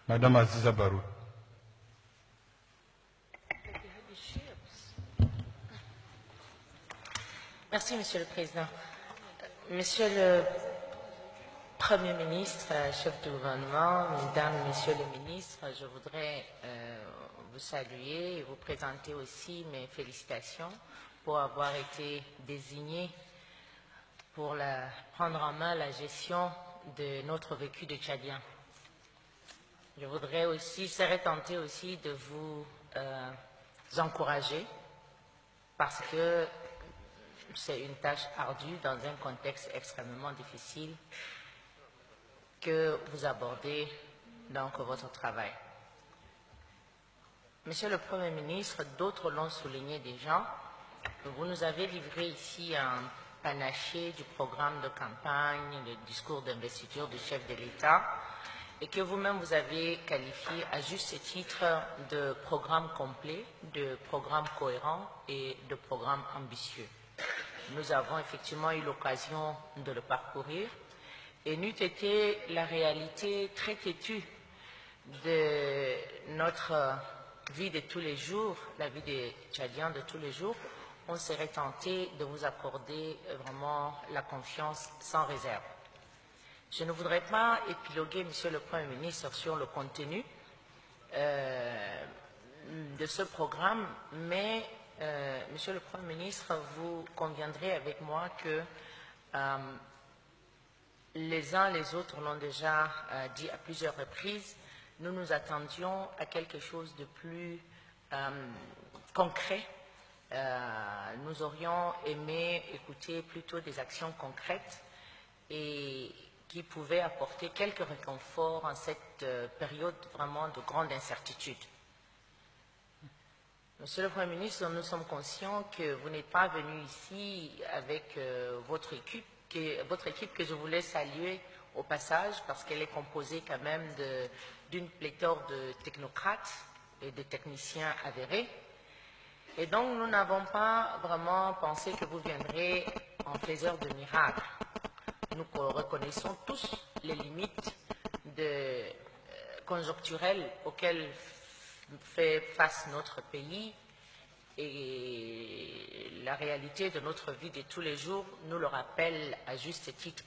Madame Aziza Barou. Merci, Monsieur le Président. Monsieur le Premier ministre, chef du gouvernement, Mesdames, Messieurs les ministres, je voudrais vous saluer et vous présenter aussi mes félicitations pour avoir été désigné pour prendre en main la gestion de notre vécu de Tchadien. Je voudrais aussi, serais tenté aussi de vous encourager parce que c'est une tâche ardue dans un contexte extrêmement difficile que vous abordez donc votre travail. Monsieur le Premier ministre, d'autres l'ont souligné déjà, vous nous avez livré ici un panaché du programme de campagne, le discours d'investiture du chef de l'État, et que vous-même vous avez qualifié à juste titre de programme complet, de programme cohérent et de programme ambitieux. Nous avons effectivement eu l'occasion de le parcourir et n'eût été la réalité très têtue de notre vie de tous les jours, la vie des Tchadiens de tous les jours, on serait tenté de vous accorder vraiment la confiance sans réserve. Je ne voudrais pas épiloguer, Monsieur le Premier ministre, sur le contenu de ce programme, mais Monsieur le Premier ministre, vous conviendrez avec moi que les uns les autres l'ont déjà dit à plusieurs reprises, nous nous attendions à quelque chose de plus concret. Nous aurions aimé écouter plutôt des actions concrètes et qui pouvaient apporter quelques réconforts en cette période vraiment de grande incertitude. Monsieur le Premier ministre, nous sommes conscients que vous n'êtes pas venu ici avec votre équipe que je voulais saluer au passage parce qu'elle est composée quand même d'une pléthore de technocrates et de techniciens avérés. Et donc, nous n'avons pas vraiment pensé que vous viendrez en faiseur de miracles. Nous reconnaissons tous les limites conjoncturelles auxquelles fait face notre pays et la réalité de notre vie de tous les jours nous le rappelle à juste titre.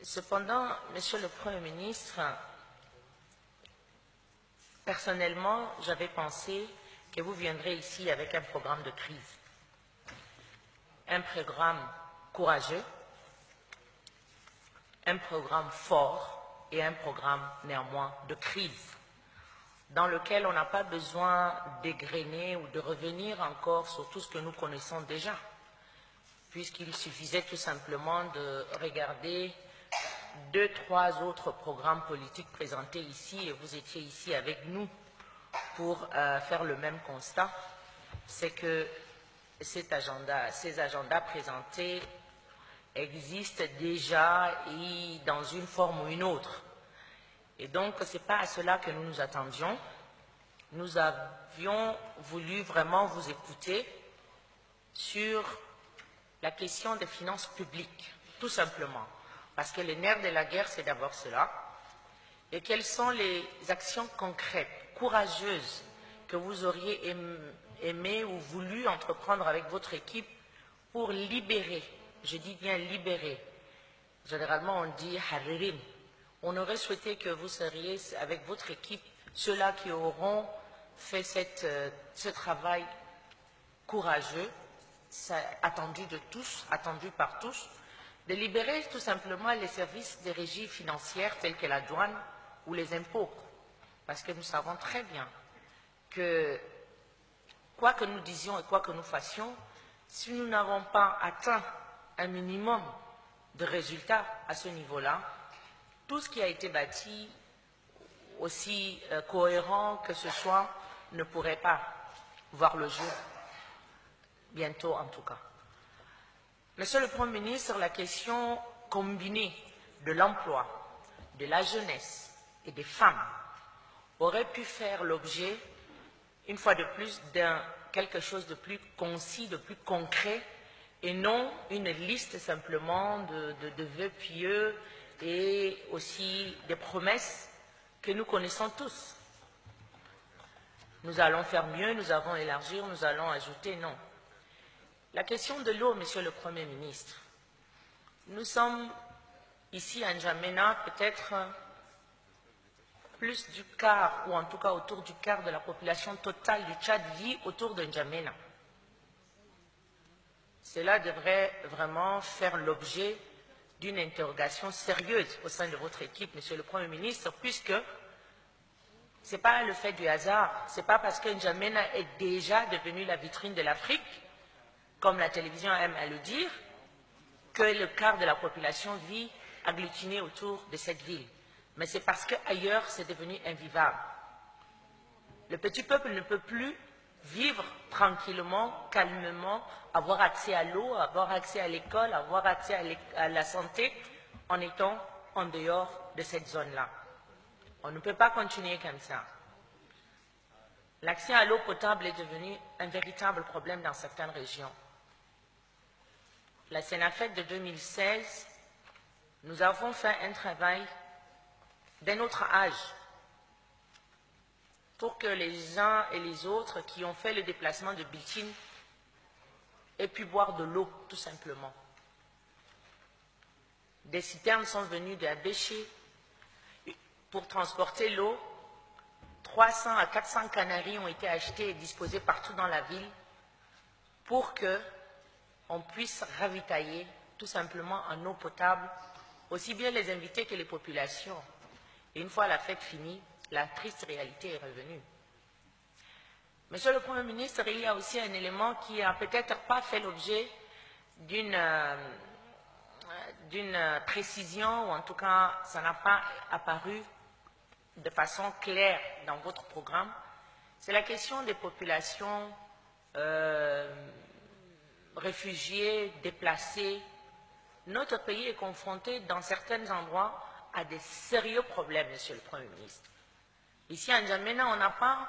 Cependant, Monsieur le Premier ministre, personnellement, j'avais pensé que vous viendrez ici avec un programme de crise, un programme courageux, un programme fort et un programme néanmoins de crise, dans lequel on n'a pas besoin d'égrener ou de revenir encore sur tout ce que nous connaissons déjà, puisqu'il suffisait tout simplement de regarder 2, 3 autres programmes politiques présentés ici, et vous étiez ici avec nous pour faire le même constat, c'est que ces agendas présentés existent déjà et dans une forme ou une autre. Et donc, ce n'est pas à cela que nous nous attendions. Nous avions voulu vraiment vous écouter sur la question des finances publiques, tout simplement. Parce que le nerf de la guerre, c'est d'abord cela. Et quelles sont les actions concrètes, courageuses, que vous auriez aimé ou voulu entreprendre avec votre équipe pour libérer, je dis bien libérer, généralement on dit haririn. On aurait souhaité que vous seriez avec votre équipe ceux-là qui auront fait ce travail courageux, attendu de tous, attendu par tous, de libérer tout simplement les services des régies financières telles que la douane ou les impôts. Parce que nous savons très bien que quoi que nous disions et quoi que nous fassions, si nous n'avons pas atteint un minimum de résultats à ce niveau-là, tout ce qui a été bâti, aussi cohérent que ce soit, ne pourrait pas voir le jour, bientôt en tout cas. Monsieur le Premier ministre, la question combinée de l'emploi, de la jeunesse et des femmes aurait pu faire l'objet, une fois de plus, d'un quelque chose de plus concis, de plus concret, et non une liste simplement de vœux pieux et aussi des promesses que nous connaissons tous. Nous allons faire mieux, nous allons élargir, nous allons ajouter, non. La question de l'eau, Monsieur le Premier ministre, nous sommes ici à N'Djamena peut-être plus du quart, ou en tout cas autour du quart de la population totale du Tchad vit autour de N'Djamena. Cela devrait vraiment faire l'objet d'une interrogation sérieuse au sein de votre équipe, Monsieur le Premier ministre, puisque ce n'est pas le fait du hasard, ce n'est pas parce que N'Djamena est déjà devenue la vitrine de l'Afrique, comme la télévision aime à le dire, que le quart de la population vit agglutinée autour de cette ville. Mais c'est parce qu'ailleurs, c'est devenu invivable. Le petit peuple ne peut plus vivre tranquillement, calmement, avoir accès à l'eau, avoir accès à l'école, avoir accès à la santé, en étant en dehors de cette zone-là. On ne peut pas continuer comme ça. L'accès à l'eau potable est devenu un véritable problème dans certaines régions. La Sénafec de 2016, nous avons fait un travail d'un autre âge pour que les uns et les autres qui ont fait le déplacement de Biltine aient pu boire de l'eau, tout simplement. Des citernes sont venues de Abéché pour transporter l'eau. 300 à 400 canaries ont été achetés et disposés partout dans la ville pour qu'on puisse ravitailler tout simplement en eau potable aussi bien les invités que les populations. Et une fois la fête finie, la triste réalité est revenue. Monsieur le Premier ministre, il y a aussi un élément qui n'a peut-être pas fait l'objet d'une précision, ou en tout cas, ça n'a pas apparu de façon claire dans votre programme. C'est la question des populations réfugiés, déplacés. Notre pays est confronté dans certains endroits à des sérieux problèmes, Monsieur le Premier ministre. Ici à N'Djamena, on n'a pas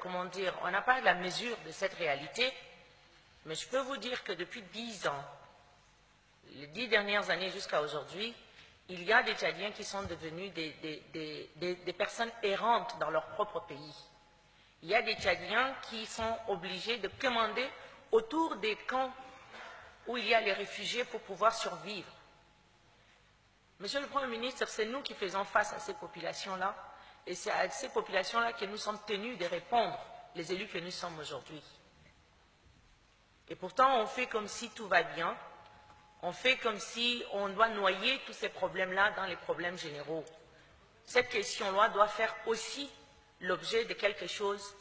comment dire, on n'a pas la mesure de cette réalité, mais je peux vous dire que depuis 10 ans, les 10 dernières années jusqu'à aujourd'hui, il y a des Tchadiens qui sont devenus des personnes errantes dans leur propre pays. Il y a des Tchadiens qui sont obligés de commander autour des camps où il y a les réfugiés pour pouvoir survivre. Monsieur le Premier ministre, c'est nous qui faisons face à ces populations-là, et c'est à ces populations-là que nous sommes tenus de répondre, les élus que nous sommes aujourd'hui. Et pourtant, on fait comme si tout va bien, on fait comme si on doit noyer tous ces problèmes-là dans les problèmes généraux. Cette question-là doit faire aussi l'objet de quelque chose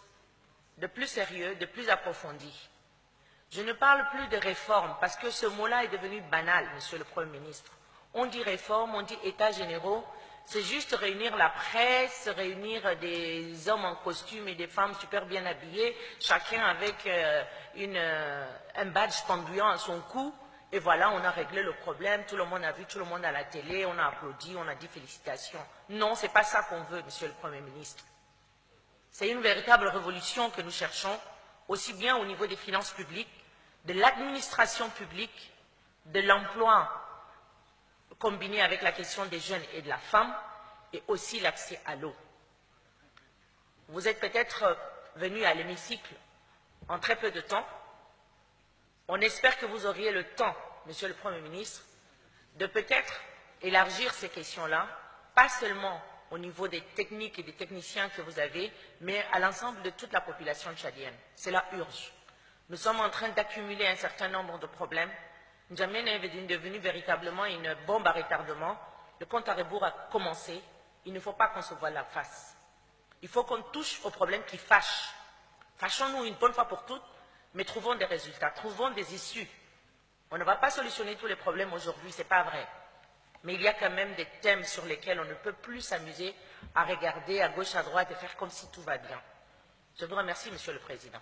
de plus sérieux, de plus approfondi. Je ne parle plus de réforme, parce que ce mot-là est devenu banal, Monsieur le Premier ministre. On dit réforme, on dit états généraux, c'est juste réunir la presse, réunir des hommes en costume et des femmes super bien habillées, chacun avec un badge pendouillant à son cou, et voilà, on a réglé le problème, tout le monde a vu, tout le monde à la télé, on a applaudi, on a dit félicitations. Non, ce n'est pas ça qu'on veut, Monsieur le Premier ministre. C'est une véritable révolution que nous cherchons, aussi bien au niveau des finances publiques, de l'administration publique, de l'emploi combiné avec la question des jeunes et de la femme, et aussi l'accès à l'eau. Vous êtes peut-être venu à l'hémicycle en très peu de temps. On espère que vous auriez le temps, Monsieur le Premier ministre, de peut-être élargir ces questions-là, pas seulement au niveau des techniques et des techniciens que vous avez, mais à l'ensemble de toute la population tchadienne. Cela urge. Nous sommes en train d'accumuler un certain nombre de problèmes. N'Djamena est devenu véritablement une bombe à retardement. Le compte à rebours a commencé. Il ne faut pas qu'on se voile la face. Il faut qu'on touche aux problèmes qui fâchent. Fâchons-nous une bonne fois pour toutes, mais trouvons des résultats, trouvons des issues. On ne va pas solutionner tous les problèmes aujourd'hui, ce n'est pas vrai. Mais il y a quand même des thèmes sur lesquels on ne peut plus s'amuser à regarder à gauche, à droite et faire comme si tout va bien. Je vous remercie, Monsieur le Président.